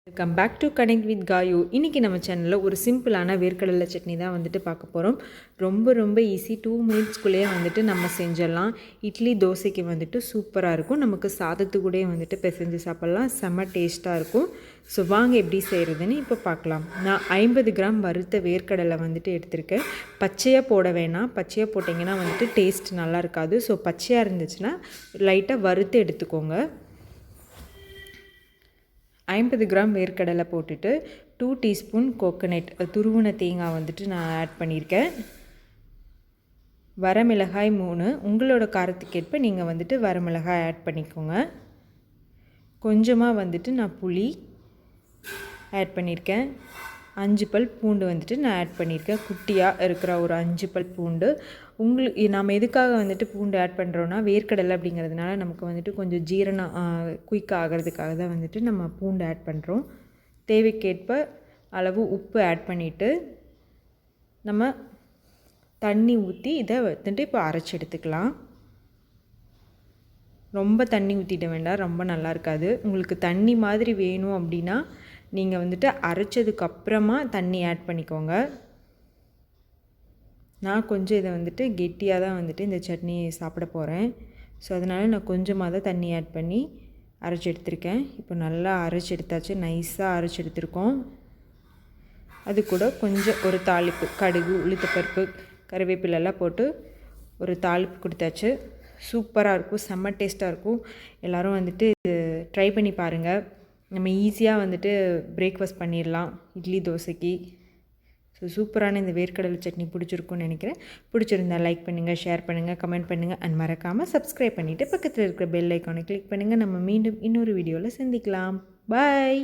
Welcome back to connect with Kayu. இன்றைக்கி நம்ம சேனலில் ஒரு சிம்பிளான வேர்க்கடலை சட்னி தான் வந்துட்டு பார்க்க போகிறோம். ரொம்ப ஈஸி, 2 மினிட்ஸ்க்குள்ளேயே வந்துட்டு நம்ம செஞ்சிடலாம். இட்லி தோசைக்கு வந்துட்டு சூப்பராக இருக்கும். நமக்கு சாதத்து கூட வந்துட்டு பிசைஞ்சு சாப்பிட்லாம். செம்ம டேஸ்ட்டாக இருக்கும். ஸோ வாங்க எப்படி செய்கிறதுன்னு இப்போ பார்க்கலாம். நான் 50 கிராம் வறுத்த வேர்க்கடலை வந்துட்டு எடுத்திருக்கேன். பச்சையாக போட வேணாம். பச்சையாக போட்டிங்கன்னா வந்துட்டு டேஸ்ட் நல்லா இருக்காது. ஸோ பச்சையாக இருந்துச்சுன்னா லைட்டாக வறுத்து எடுத்துக்கோங்க. 50 கிராம் வேர்க்கடலை போட்டுட்டு 2 டீஸ்பூன் கோகோனட் துருவின தேங்காய் வந்துட்டு நான் ஆட் பண்ணியிருக்கேன். வரமிளகாய் 3, உங்களோட காரத்துக்கேற்ப நீங்கள் வந்துட்டு வரமிளகாய் ஆட் பண்ணிக்கோங்க. கொஞ்சமாக வந்துட்டு நான் புளி ஆட் பண்ணியிருக்கேன். 5 பல் பூண்டு வந்துட்டு நான் ஆட் பண்ணியிருக்கேன். குட்டியாக இருக்கிற ஒரு 5 பல் பூண்டு. நாம் எதுக்காக வந்துட்டு பூண்டு ஆட் பண்ணுறோன்னா, வேர்க்கடலை அப்படிங்கிறதுனால நமக்கு வந்துட்டு கொஞ்சம் ஜீரணம் குயிக்காக ஆகிறதுக்காக தான் வந்துட்டு நம்ம பூண்டு ஆட் பண்ணுறோம். தேவைக்கேற்ப அளவு உப்பு ஆட் பண்ணிவிட்டு நம்ம தண்ணி ஊற்றி இதை வந்துட்டு இப்போ அரைச்சி எடுத்துக்கலாம். ரொம்ப தண்ணி ஊற்றிட வேண்டாம், ரொம்ப நல்லா இருக்காது. உங்களுக்கு தண்ணி மாதிரி வேணும் அப்படின்னா நீங்கள் வந்துட்டு அரைச்சதுக்கப்புறமா தண்ணி ஆட் பண்ணிக்கோங்க. நான் கொஞ்சம் இதை வந்துட்டு கெட்டியாக தான் வந்துட்டு இந்த சட்னி சாப்பிட போகிறேன். ஸோ அதனால் நான் கொஞ்சமாக தான் தண்ணி ஆட் பண்ணி அரைச்சி எடுத்திருக்கேன். இப்போ நல்லா அரைச்சி எடுத்தாச்சு, நைஸாக அரைச்சி எடுத்திருக்கோம். அது கூட கொஞ்சம் ஒரு தாளிப்பு, கடுகு, உளுத்தப்பருப்பு, கருவேப்பிலெல்லாம் போட்டு ஒரு தாளிப்பு கொடுத்தாச்சு. சூப்பராக இருக்கும், செம்ம டேஸ்ட்டாக இருக்கும். எல்லோரும் வந்துட்டு ட்ரை பண்ணி பாருங்கள். நம்ம ஈஸியாக வந்துட்டு பிரேக்ஃபாஸ்ட் பண்ணிடலாம் இட்லி தோசைக்கு. ஸோ சூப்பரான இந்த வேர்க்கடலை சட்னி பிடிச்சிருக்குன்னு நினைக்கிறேன். பிடிச்சிருந்தால் லைக் பண்ணுங்கள், ஷேர் பண்ணுங்கள், கமெண்ட் பண்ணுங்கள் அண்ட் மறக்காமல் சப்ஸ்கிரைப் பண்ணிவிட்டு பக்கத்தில் இருக்கிற பெல் ஐக்கானை கிளிக் பண்ணுங்கள். நம்ம மீண்டும் இன்னொரு வீடியோவில் சந்திக்கலாம். பாய்.